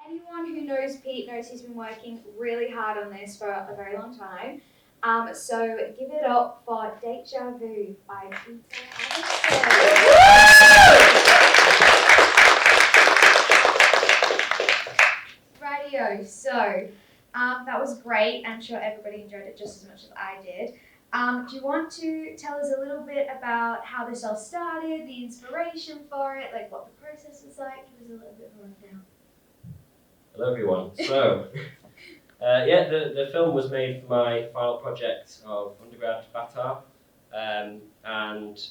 Anyone who knows Pete knows he's been working really hard on this for a very long time. So give it up for Deja Vu by Peter Adamson. Radio. So that was great. I'm sure everybody enjoyed it just as much as I did. Do you want to tell us a little bit about how this all started, the inspiration for it, like what the process was like? Give us a little bit of a rundown. Hello everyone. So, the film was made for my final project of undergrad BATAR, and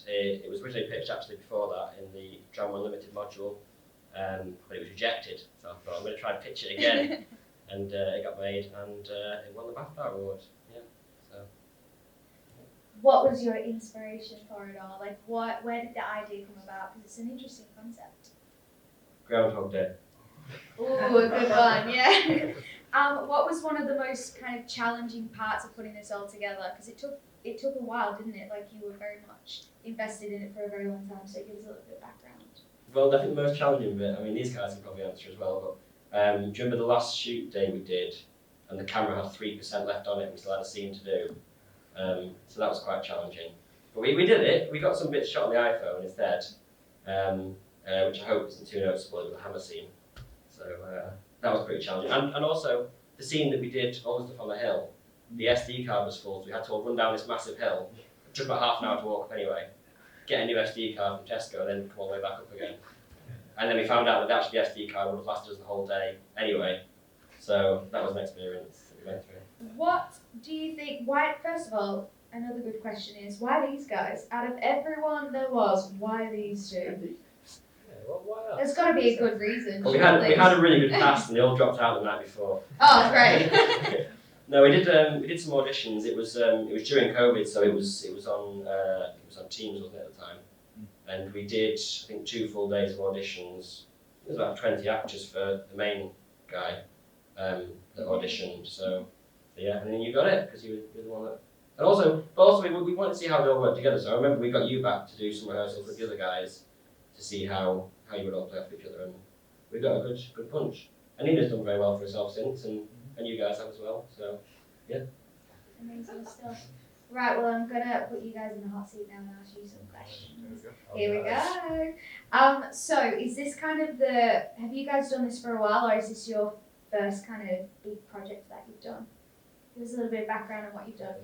it was originally pitched actually before that in the Drama Unlimited module, but it was rejected. So I thought I'm going to try and pitch it again, and it got made, and it won the BAFTA award. Yeah. So. What was your inspiration for it all? Like, where did the idea come about? Because it's an interesting concept. Groundhog Day. Ooh, a good one, yeah. What was one of the most kind of challenging parts of putting this all together? Because it took a while, didn't it? Like you were very much invested in it for a very long time. So give us a little bit of background. Well, I think the most challenging bit. I mean, these guys can probably answer as well. But do you remember the last shoot day we did, and the camera had 3% left on it, and we still had a scene to do. So that was quite challenging. But we did it. We got some bits shot on the iPhone instead, which I hope isn't too noticeable with the hammer scene. So that was pretty challenging. And also, the scene that we did, all the stuff on the hill, the SD card was full, so we had to all run down this massive hill. It took about half an hour to walk up anyway. Get a new SD card from Tesco, and then come all the way back up again. And then we found out that actually the SD card would have lasted us the whole day anyway. So that was an experience that we went through. What do you think, first of all, another good question is, why these guys? Out of everyone there was, why these two? Why not? There's got to be a good reason. Well, we had a really good cast, and they all dropped out the night before. Oh, great. No, we did some auditions. It was during COVID, so it was on Teams, wasn't it, at the time? And we did, I think, 2 full days of auditions. There was about 20 actors for the main guy that auditioned. So yeah, and then you got it because you were the one that. And also we wanted to see how they all worked together. So I remember we got you back to do some rehearsals with the other guys to see how you would all play off each other, and we got a good punch. And Nina's done very well for herself since, and you guys have as well. So yeah. Amazing stuff. Right, well, I'm gonna put you guys in the hot seat now and ask you some questions. Here we go. So is this kind of have you guys done this for a while, or is this your first kind of big project that you've done? Give us a little bit of background on what you've done.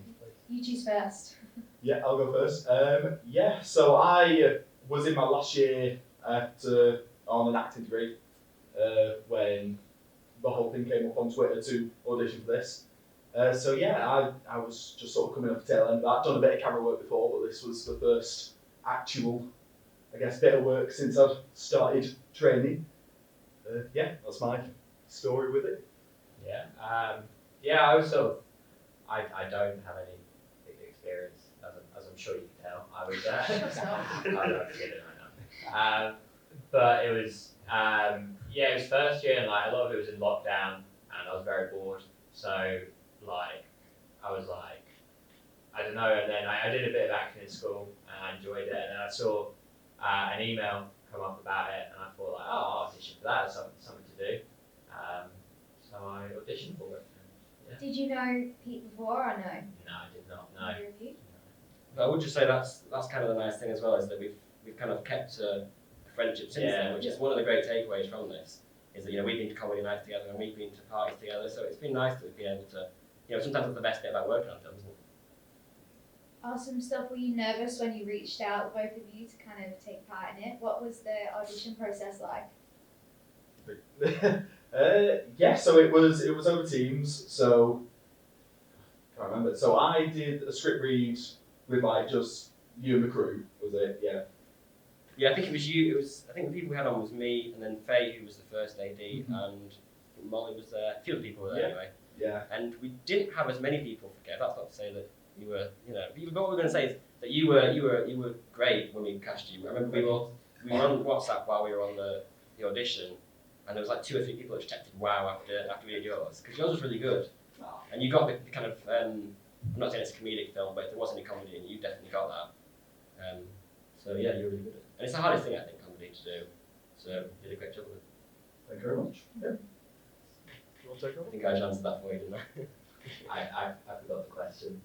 You choose first. Yeah, I'll go first. So I was in my last year on an acting degree when the whole thing came up on Twitter to audition for this. So yeah, I was just sort of coming up the tail end of that. I'd done a bit of camera work before, but this was the first actual, I guess, bit of work since I've started training. Yeah, that's my story with it. I was sort of, I don't have any experience, as I'm sure you can tell. I was I don't get it right now. But it was, it was first year, and like a lot of it was in lockdown, and I was very bored. So like, I was like, I don't know. And then I did a bit of acting in school, and I enjoyed it. And then I saw an email come up about it, and I thought like, oh, I'll audition for that. Something to do. So I auditioned for it. Yeah. Did you know Pete before or no? No, I did not. No. But I would just say that's kind of the nice thing as well, is that we've kind of kept a friendship since then, which is one of the great takeaways from this. Is that we've been to comedy nights together and we've been to parties together, so it's been nice to be able to, sometimes it's the best bit about working on films, isn't it? Awesome stuff. Were you nervous when you reached out, both of you, to kind of take part in it? What was the audition process like? So it was over Teams. So I can't remember. So I did a script read with like just you and the crew. Was it? Yeah. Yeah, I think it was you. I think the people we had on was me, and then Faye, who was the first AD, and Molly was there. A few other people were there anyway. Yeah. And we didn't have as many people for Kev. That's not to say that you were, But what we're going to say is that you were great when we cast you. I remember we were on WhatsApp while we were on the audition, and there was like 2 or 3 people that just texted "wow" after we did yours, because yours was really good, and you got the kind of. I'm not saying it's a comedic film, but if there was any comedy in it, you definitely got that. So yeah, you're really good at it. And it's the hardest thing, I think, comedy to do. So you did a great job of it. Thank you very much. Yeah. I think I answered that for you, didn't I? I forgot the question.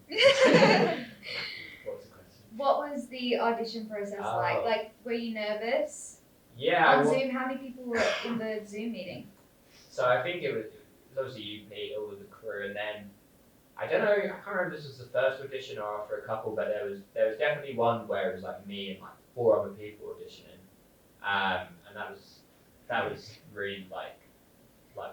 What was the question? What was the audition process like? Oh. Like, were you nervous? Yeah. On well- Zoom, how many people were in the Zoom meeting? So I think it was obviously you, Pete, all of the crew, and then I don't know. I can't remember if this was the first audition or after a couple, but there was definitely one where it was like me and like 4 other people auditioning, and that was really like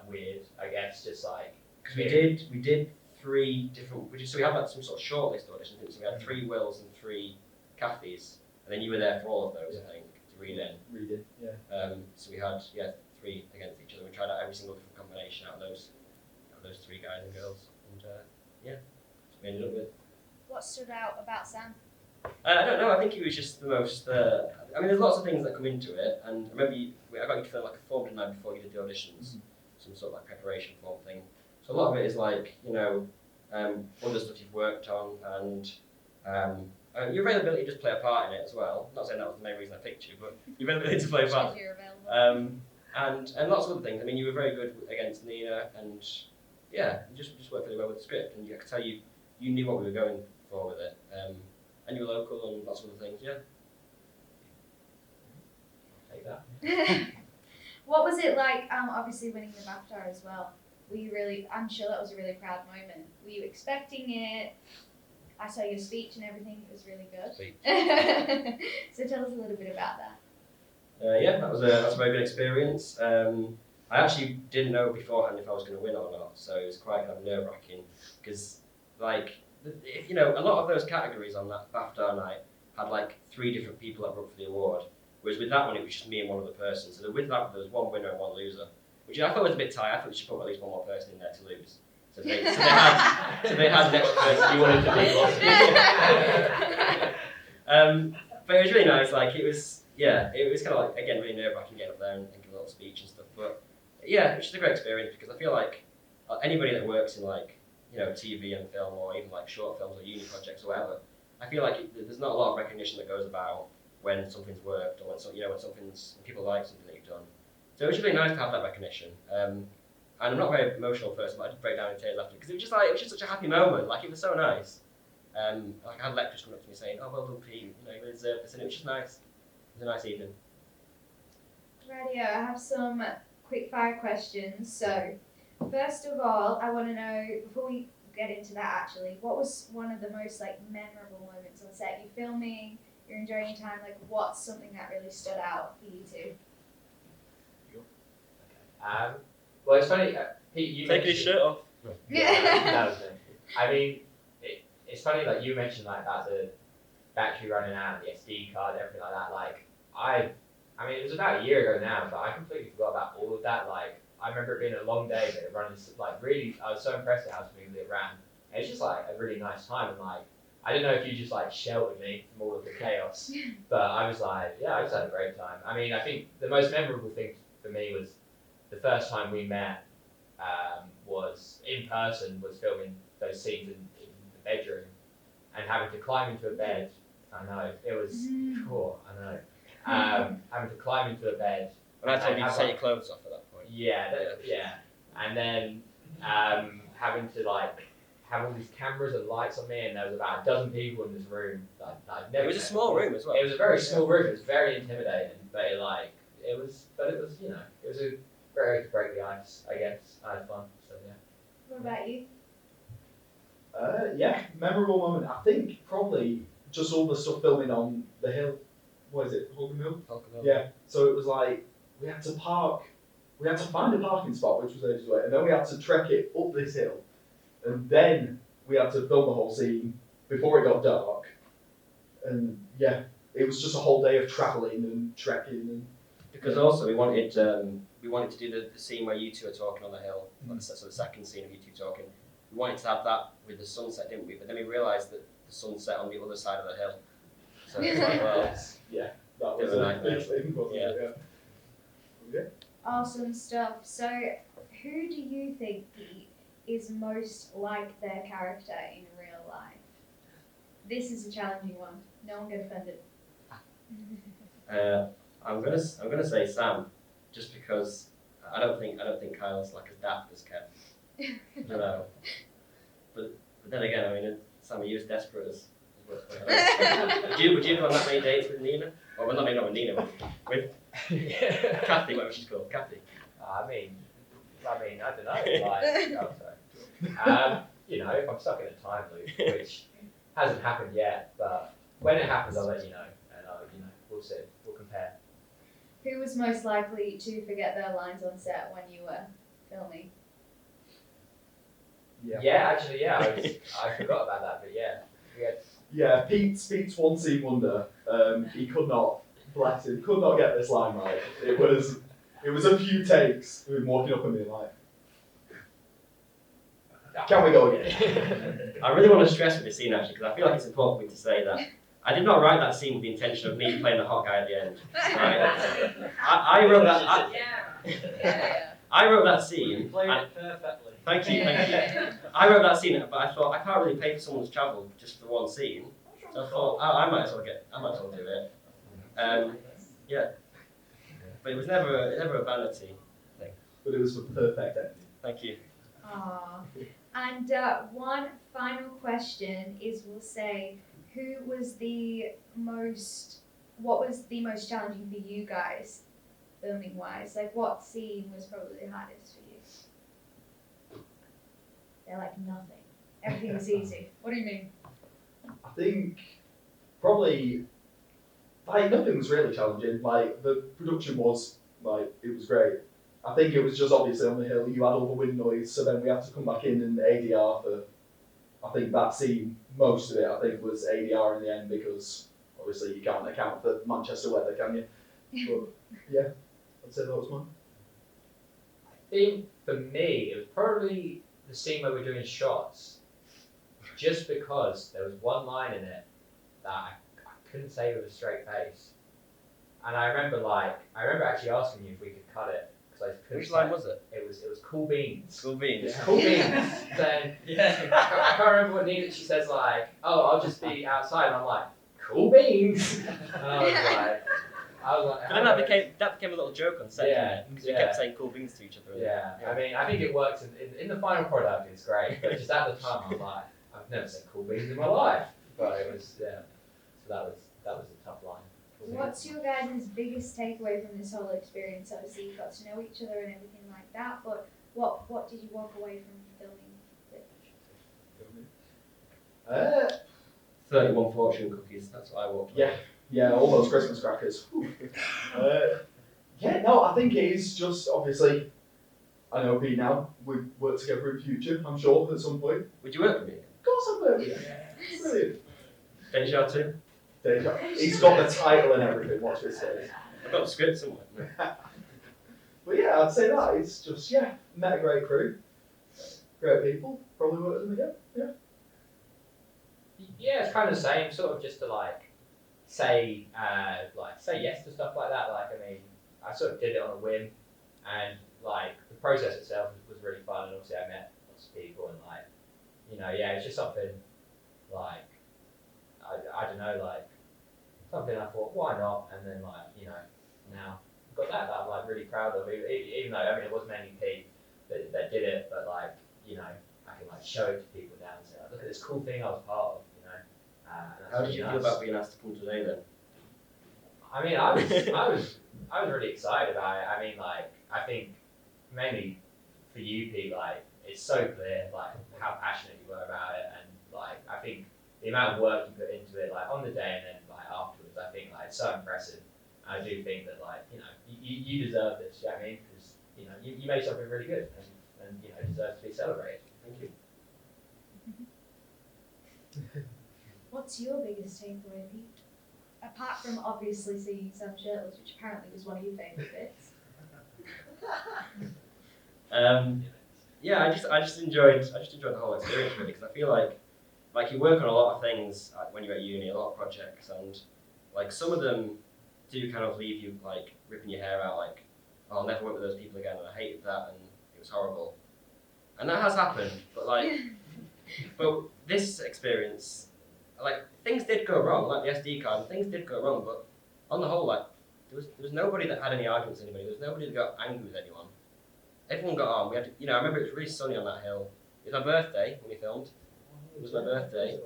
weird, I guess, just like Because we did 3 different. So we had like some sort of shortlist auditions. Didn't we? So we had 3 Wills and 3 Kathys, and then you were there for all of those, I think, to read in. Reading, yeah. So we had 3 against each other. We tried out every single different combination out of those 3 guys and girls, and so we ended up with. What stood out about Sam? I don't know. I think he was just the most. I mean, there's lots of things that come into it, and I remember I got you to fill like a form tonight before you did the auditions, some sort of like preparation form thing. So a lot of it is like other stuff you've worked on, and your availability to just play a part in it as well. Not saying that was the main reason I picked you, but your availability to play a part. You're available. And lots of other things. I mean, you were very good against Nina, and you just worked really well with the script, and I could tell you knew what we were going for with it. And you were local and lots of other things. Yeah. take that. What was it like? Obviously winning the BAFTA as well. Were you really? I'm sure that was a really proud moment. Were you expecting it? I saw your speech and everything. It was really good. Speech. So tell us a little bit about that. That was a very good experience. I actually didn't know beforehand if I was going to win or not, so it was quite kind of nerve-wracking because, like, a lot of those categories on that BAFTA night had like 3 different people that were up for the award, whereas with that one it was just me and one other person. So with that there was 1 winner and 1 loser, which I thought was a bit tight. I thought you should put at least 1 more person in there to lose. So they had an extra person you wanted to be. But it was really nice. Like it was kind of like again really nerve-wracking getting up there and give a little speech and stuff. But yeah, it was just a great experience because I feel like anybody that works in like TV and film or even like short films or uni projects or whatever, I feel like there's not a lot of recognition that goes about when something's worked or when people like something that you've done. So it was really nice to have that recognition. And I'm not a very emotional person, but I did break down in tears after because it was just such a happy moment. Like it was so nice. Like I had lecturers coming up to me saying, "Oh, well done, Pete. You really deserve this," and it was just nice. It was a nice evening. Radio, I have some quick fire questions. So, first of all, I want to know, before we get into that actually, what was one of the most like memorable moments on set? You're filming, you're enjoying your time, like what's something that really stood out for you two? Well, it's funny, Pete, you Taking his shirt off. Yeah, that was it. I mean, it's funny, like you mentioned like about the battery running out, the SD card, everything like that. Like I mean, it was about a year ago now, but I completely forgot about all of that. Like I remember it being a long day, but it running like really. I was so impressed at how smoothly it ran. And it's just like a really nice time, and like I didn't know if you just like sheltered me from all of the chaos, but I was like, yeah, I just had a great time. I mean, I think the most memorable thing for me was the first time we met. Was in person, was filming those scenes in the bedroom, and having to climb into a bed. I know it was. Cool. I know. Having to climb into a bed. When I told you to take your clothes off at that point. Yeah. And then having to like have all these cameras and lights on me, and there was about a dozen people in this room. That I've never. It was a small room as well. It was a very small room. It was very intimidating, but it was a great way to break the ice. I guess I had fun. So yeah. What about you? Memorable moment. I think probably just all the stuff filming on the hill. What is it? Holcombe Hill? Yeah. So it was like we had to find a parking spot, which was ages away, and then we had to trek it up this hill, and then we had to film the whole scene before it got dark. And yeah, it was just a whole day of travelling and trekking and. Because also we wanted to do the scene where you two are talking on the hill, so the second scene of you two talking. We wanted to have that with the sunset, didn't we? But then we realised that the sunset on the other side of the hill. So it's like, well, That was Bit of a a nightmare. big thing, wasn't it? Yeah. Awesome stuff. So, who do you think is most like their character in real life? This is a challenging one. No one get offended. I'm gonna say Sam, just because I don't think Kyle's like as daft as Kev. I don't know. But then again, I mean, Sam, are you as desperate as would you go on that many dates with Nina? Or well, not with Nina, with Kathy, whatever she's called, Kathy. I mean, I don't know. Like, oh, sorry. You know, if I'm stuck in a time loop, which hasn't happened yet, but when it happens, I'll let you know, and you know, we'll see, we'll compare. Who was most likely to forget their lines on set when you were filming? Yeah, actually, yeah, I forgot about that, but yeah, we had. Yeah, Pete's one scene wonder. He could not, bless him, could not get this line right. It was a few takes of him walking up and being like, "Can we go again?" I really want to stress with this scene actually, because I feel like it's important for me to say that I did not write that scene with the intention of me playing the hot guy at the end. Right? I wrote that. I wrote that scene. You played it perfectly. Thank you. I wrote that scene, but I thought I can't really pay for someone to travel just for one scene. So I thought I might as well do it. Yeah. But it was never a vanity thing. But it was the perfect ending. Thank you. Aww. And one final question is, we'll say, what was the most challenging for you guys, filming wise? Like, what scene was probably the hardest for you? They're like nothing. Everything was easy. What do you mean? I think probably like nothing was really challenging. Like the production was like it was great. I think it was just obviously on the hill you had all the wind noise, so then we had to come back in and ADR for. I think that scene, most of it, I think was ADR in the end because obviously you can't account for Manchester weather, can you? But yeah, I'd say that was mine. I think for me, it was probably the scene where we're doing shots, just because there was one line in it that I couldn't say with a straight face, and I remember actually asking you if we could cut it because I couldn't. Which line was it? It was cool beans. Cool beans. Cool beans. Then I can't remember what Nina. She says like, "Oh, I'll just be outside," and I'm like, "Cool beans." And I was like. But then that became a little joke on set, didn't it? Because we kept saying cool things to each other. Yeah, I mean, I think it works in the final product. It's great, but just at the time, I was like, I've never said cool beans in my life. But it was So that was a tough line. What's your guys' biggest takeaway from this whole experience? Obviously, you got to know each other and everything like that. But what did you walk away from filming with? 31 fortune cookies. That's what I walked away. Yeah, all those Christmas crackers. I think it is just obviously. I know Pete now. We've worked together in future. I'm sure at some point. Would you work with me? Of course, I've worked with you. Brilliant. Deja too. Deja. He's got the title and everything. Watch this space. I've got the script somewhere. But yeah, I'd say that it's just met a great crew, great people. Probably work with them again. Yeah, it's kind of the same. Sort of just to say yes to stuff like that. Like, I mean, I sort of did it on a whim, and the process itself was really fun. And obviously, I met lots of people, and it's just something I don't know, something I thought, why not? And then now I've got that I'm really proud of. Even though I mean it was mainly Pete that did it, but I can show it to people now and say, look at this cool thing I was part of. How did you feel about being asked to come today then? I mean, I was really excited about it. I mean, I think mainly for you, Pete, it's so clear, how passionate you were about it, and I think the amount of work you put into it, on the day and then afterwards, I think it's so impressive. I do think that you deserve this. You know what I mean? Because you made something really good, and deserves to be celebrated. Thank you. What's your biggest takeaway, Pete? Apart from obviously seeing Sam shirtless, which apparently was one of your favourite bits. I just enjoyed the whole experience really, because I feel like you work on a lot of things when you're at uni, a lot of projects, and some of them do kind of leave you ripping your hair out, oh, I'll never work with those people again, and I hated that, and it was horrible, and that has happened. But but this experience, things did go wrong, the SD card, things did go wrong, but on the whole, there was nobody that had any arguments with anybody. There was nobody that got angry with anyone. everyone got on. We had, I remember it was really sunny on that hill. It was my birthday when we filmed. It was my birthday,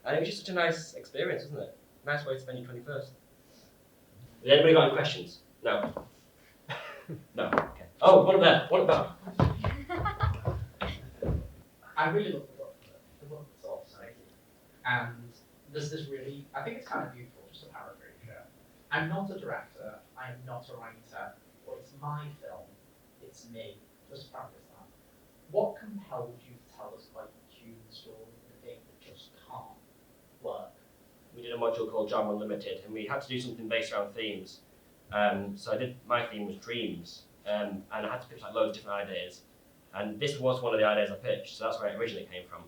and it was just such a nice experience, wasn't it? Nice way to spend your 21st. Has anybody got any questions? No. No. Okay. Oh, what about? I really love the book. The book was awesome. And there's this really, I think it's kind of beautiful, just a paraphrase here. I'm not a director, I'm not a writer, but it's my film, it's me. Just practice that. What compelled you to tell us quite a human story in a game that just can't work? We did a module called Drama Unlimited, and we had to do something based around themes. So my theme was dreams, and I had to pitch like loads of different ideas. And this was one of the ideas I pitched, so that's where it originally came from.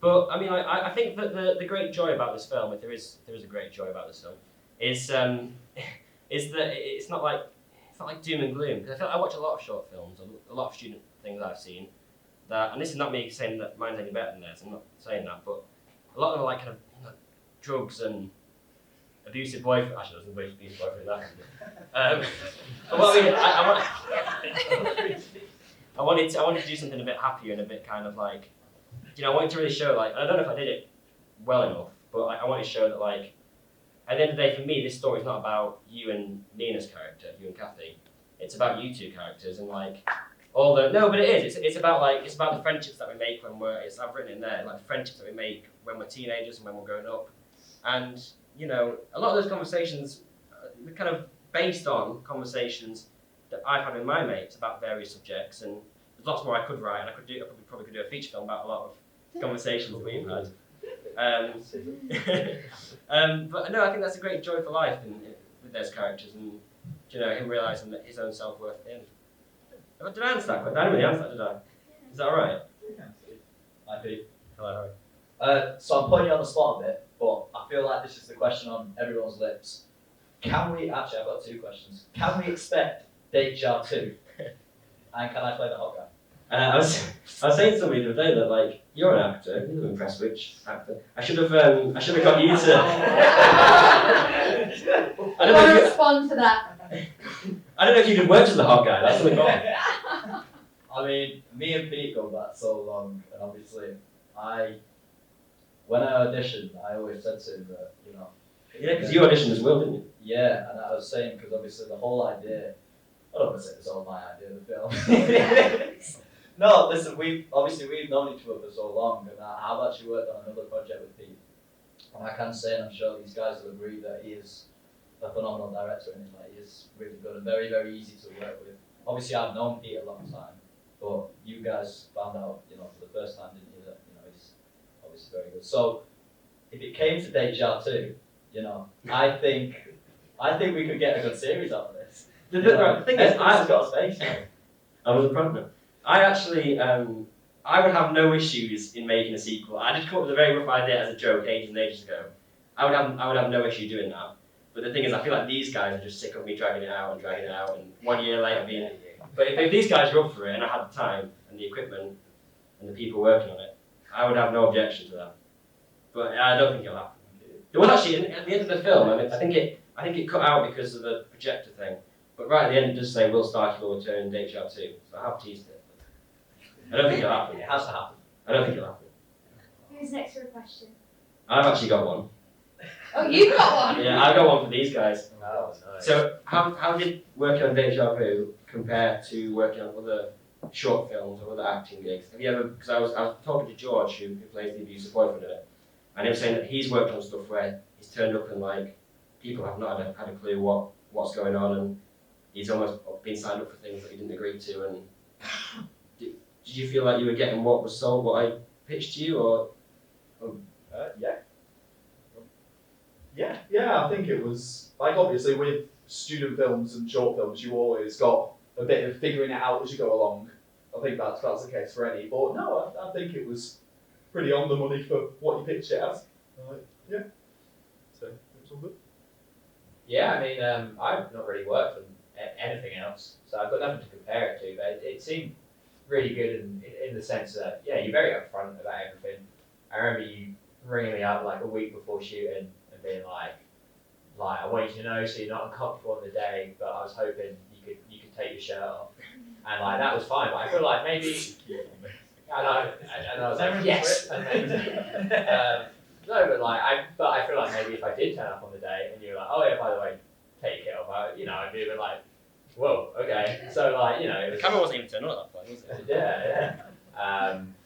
But I mean, I think that the great joy about this film, if there is a great joy about this film, is that it's not like doom and gloom. Because I feel I watch a lot of short films, a lot of student things I've seen. And this is not me saying that mine's any better than theirs. I'm not saying that, but a lot of them are like kind of drugs and abusive boyfriend. Actually, there's an abusive boyfriend in that. But what I wanted to do something a bit happier and a bit kind of like, I wanted to really show like, I don't know if I did it well enough, but I wanted to show that like, at the end of the day, for me, this story is not about you and Nina's character, you and Kathy. It's about you two characters and like but it is. It's about the friendships that we make when I've written in there, like the friendships that we make when we're teenagers and when we're growing up, and a lot of those conversations are kind of based on conversations that I've had with my mates about various subjects, and there's lots more I could write, and I probably could do a feature film about a lot of conversations that we've had. But no, I think that's a great joy for life with those characters, and him realising that his own self-worth at the end. Did I answer that question? I didn't really answer that, did I? Is that alright? I do. Hello, Harry. So I'm putting you on the spot a bit, but I feel like this is the question on everyone's lips. Actually, I've got two questions. Can we expect Deja 2? And can I play the hot guy? I was saying to somebody the other day that like you're an actor. You live in Prestwich, actor. I should have got you to. I want to respond to that. I don't know if you could work as the hot guy. That's something wrong. I mean, me and Pete go back so long, and obviously, when I auditioned, I always said to him that Yeah, because you auditioned as well, didn't you? Yeah, and I was saying because obviously the whole idea. I don't want to say it's all my idea of the film. No, listen, we've known each other for so long, and I've actually worked on another project with Pete. And I can say, and I'm sure these guys will agree, that he is a phenomenal director, and he is really good and very, very easy to work with. Obviously, I've known Pete a long time, but you guys found out, for the first time, didn't you, that he's obviously very good. So, if it came to Deja 2, I think we could get a good series out of this. The thing is, I've got space. I was a partner. I actually, I would have no issues in making a sequel. I did come up with a very rough idea as a joke ages and ages ago. I would have no issue doing that. But the thing is, I feel like these guys are just sick of me dragging it out, and 1 year later being. But if these guys are up for it, and I had the time and the equipment and the people working on it, I would have no objection to that. But I don't think it'll happen. Well, actually, at the end of the film, I think it cut out because of the projector thing. But right at the end, it does say Will Starkey will return in Deja 2. So I have teased it. I don't think it'll happen. It has to happen. I don't think it'll happen. Who's next for a question? I've actually got one. Oh, you've got one? Yeah, I've got one for these guys. Oh, nice. So how did working on Deja Vu compare to working on other short films or other acting gigs? Have you ever? Because I was talking to George, who plays the abusive boyfriend in it, and he was saying that he's worked on stuff where he's turned up and like people have not had a clue what's going on, and he's almost been signed up for things that he didn't agree to. And did you feel like you were getting what was sold, what I pitched to you, or? Yeah, I think it was, like obviously with student films and short films, you always got a bit of figuring it out as you go along. I think that's the case for any, but no, I think it was pretty on the money for what you pitched it as. Yeah, so it was all good. Yeah, I mean, I've not really worked on anything else, so I've got nothing to compare it to, but it seemed really good in the sense that, yeah, you're very upfront about everything. I remember you ringing me up like a week before shooting and being like, I want you to know so you're not uncomfortable on the day, but I was hoping you could take your shirt off. and like that was fine. But I feel like maybe I know, and I was like, yes, amazing. No, but like I feel like maybe if I did turn up on the day and you were like, oh yeah, by the way, take it off, I'd be a bit like, whoa, okay. So like, it The was, camera wasn't even turned on at that point, was it? yeah.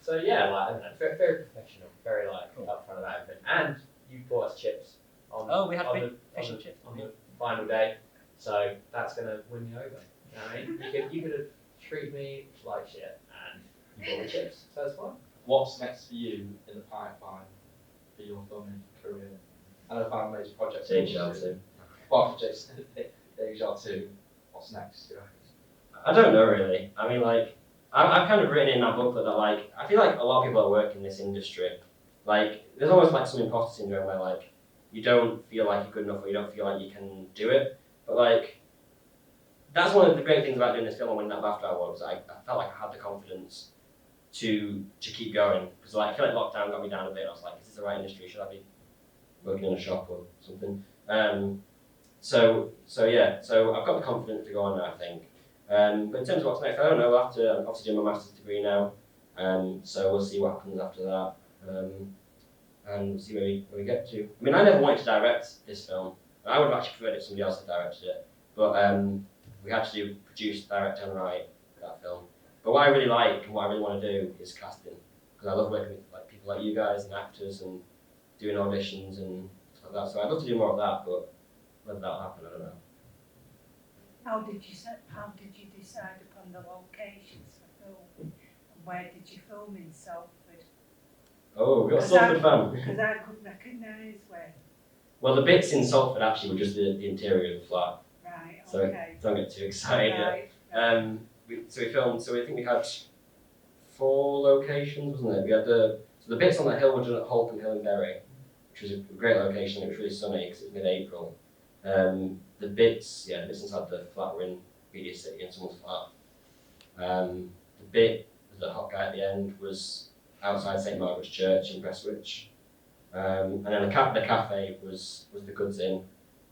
So yeah, like I don't know, very, very professional, very like upfront about everything. And you bought us chips on Oh, we had on big the, fish on and the, chips. on the final day. So that's gonna win me over. You know what I mean? You could have treated me like shit and you bought me chips. So it's fine. What's next for you in the pipeline for your filming career? I know five major projects. Deja vu. Apart from Jason, Deja 2, what's next? Do you reckon? I don't know really. I mean, like, I've kind of written in that booklet that, like, I feel like a lot of people that work in this industry, like, there's almost like some imposter syndrome where, like, you don't feel like you're good enough or you don't feel like you can do it. But, like, that's one of the great things about doing this film and winning that BAFTA award was I felt like I had the confidence to keep going. Because, like, I feel like lockdown got me down a bit. I was like, is this the right industry? Should I be working in a shop or something? So I've got the confidence to go on now, I think. But in terms of what's next, I don't know. I'll have to obviously do my master's degree now, so we'll see what happens after that, and we'll see where we get to. I mean, I never wanted to direct this film. I would have actually preferred if somebody else had directed it, but we had to produce, direct, and write that film. But what I really like and what I really want to do is casting, because I love working with like people like you guys and actors and doing auditions and stuff like that. So I'd love to do more of that, but whether that'll happen, I don't know. How did you decide upon the locations for film? And where did you film in Salford? Oh, we've got a Salford fan. Because I couldn't recognise where. Well, the bits in Salford actually were just the interior of the flat, Right, so okay. don't get too excited yet. Right. We filmed, so I think we had 4 locations, wasn't it? We had the bits on that hill were done at Holcombe Hill in Bury, which was a great location. It was really sunny because it was mid-April. The bits inside the flat were in Media City in someone's flat. The bit with the hot guy at the end was outside St Margaret's Church in Prestwich. And then the cafe was the Goods Inn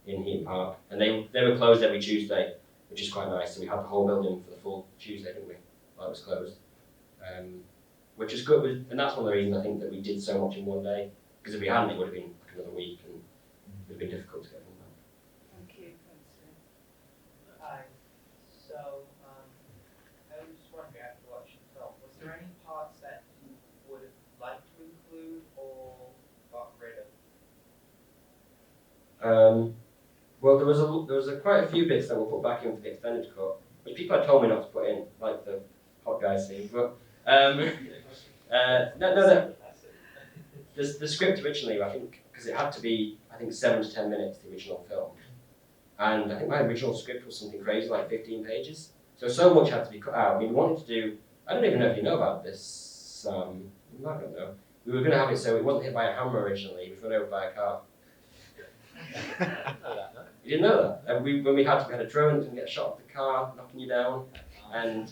in Heaton Park, and they were closed every Tuesday, which is quite nice. So we had the whole building for the full Tuesday, didn't we? While it was closed, which is good. And that's one of the reasons I think that we did so much in one day. Because if we hadn't, it would have been like another week, and it would have been difficult to get them back. Thank you, Francis. Hi. So, I was just wondering, after watching the film, was there any parts that you would have liked to include or got rid of? Well, there was quite a few bits that were put back in for the extended cut, which people had told me not to put in, like the hot guy scene. But the script originally, I think, because it had to be, 7 to 10 minutes, the original film. And I think my original script was something crazy, like 15 pages. So much had to be cut out. I mean, we wanted to do, I don't even know if you know about this, you might not know. We were going to have it so it wasn't hit by a hammer originally, it was run over by a car. You didn't know that? When we had a drone to get a shot of the car knocking you down, and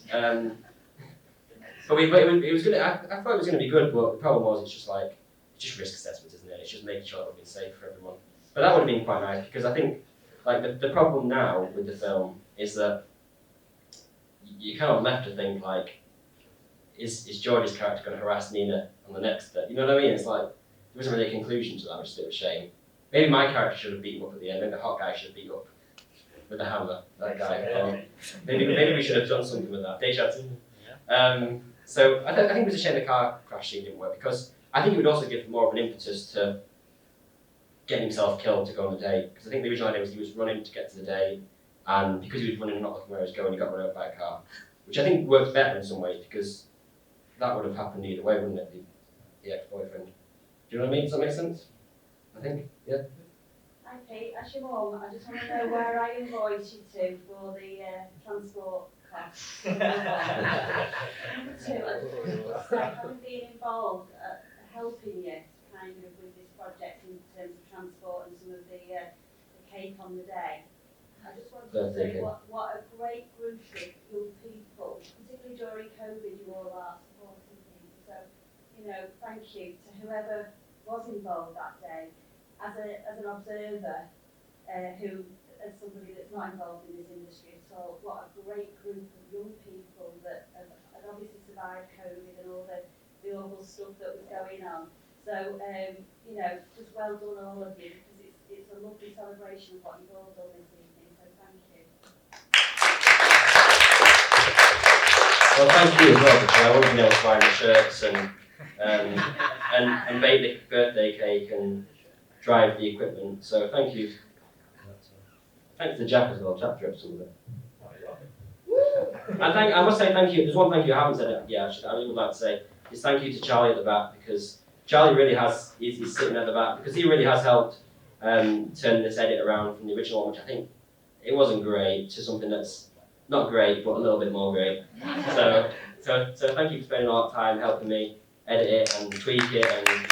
but it was good. I thought it was going to be good, but the problem was it's just risk assessment, isn't it? It's just making sure that we've been safe for everyone. But that would have been quite nice because I think like the problem now with the film is that you kind of left to think like, is George's character going to harass Nina on the next step? You know what I mean? It's like there wasn't really a conclusion to that, which is a bit of a shame. Maybe my character should have beaten him up at the end. Maybe the hot guy should have beat up with the hammer. That guy. Maybe we should have done something with that. Deja vu. So I think it was a shame the car crash scene didn't work because I think it would also give more of an impetus to getting himself killed to go on the date. Because I think the original idea was he was running to get to the date, and because he was running and not looking where he was going, he got run over by a car, which I think works better in some ways because that would have happened either way, wouldn't it? The ex-boyfriend. Do you know what I mean? Does that make sense? I think, yeah. Hi Pete, as your mum, I just want to know where I invoice you to for the transport costs. Number 2, I just wanted to say, having been involved helping you kind of with this project in terms of transport and some of the cake on the day, I just wanted to say what a great group of young people, particularly during COVID, you all are supporting people. So, thank you to whoever was involved that day. As an observer, as somebody that's not involved in this industry at all, what a great group of young people So, you know, just well done all of you, because it's a lovely celebration of what you've all done this evening, so thank you. Well, thank you as well, because I wouldn't be able to buy the shirts and bake the birthday cake and drive the equipment. So thank you. Thanks to Jack as well. Jack drove some of it. I must say thank you. There's one thank you I haven't said yet. Actually, I really would like to say is thank you to Charlie at the back, because Charlie really has. He's sitting at the back because he really has helped turn this edit around from the original one, which I think it wasn't great, to something that's not great but a little bit more great. So thank you for spending a lot of time helping me edit it and tweak it and.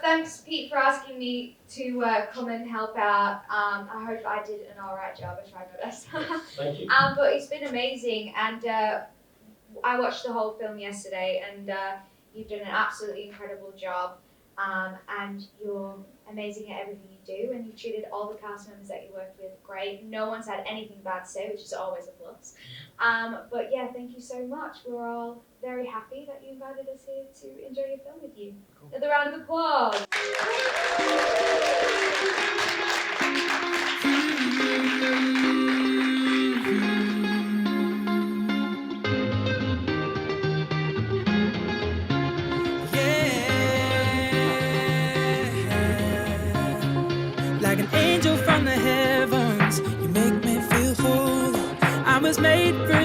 Thanks, Pete, for asking me to come and help out. I hope I did an alright job. I tried my best. Thank you. But it's been amazing, and I watched the whole film yesterday, and you've done an absolutely incredible job. And you're amazing at everything you do, and you treated all the cast members that you worked with great. No one's had anything bad to say, which is always a plus. But yeah, thank you so much. We're all very happy that you invited us here to enjoy your film with you. Another round of applause. Like an angel from the heavens, you make me feel whole. I was made for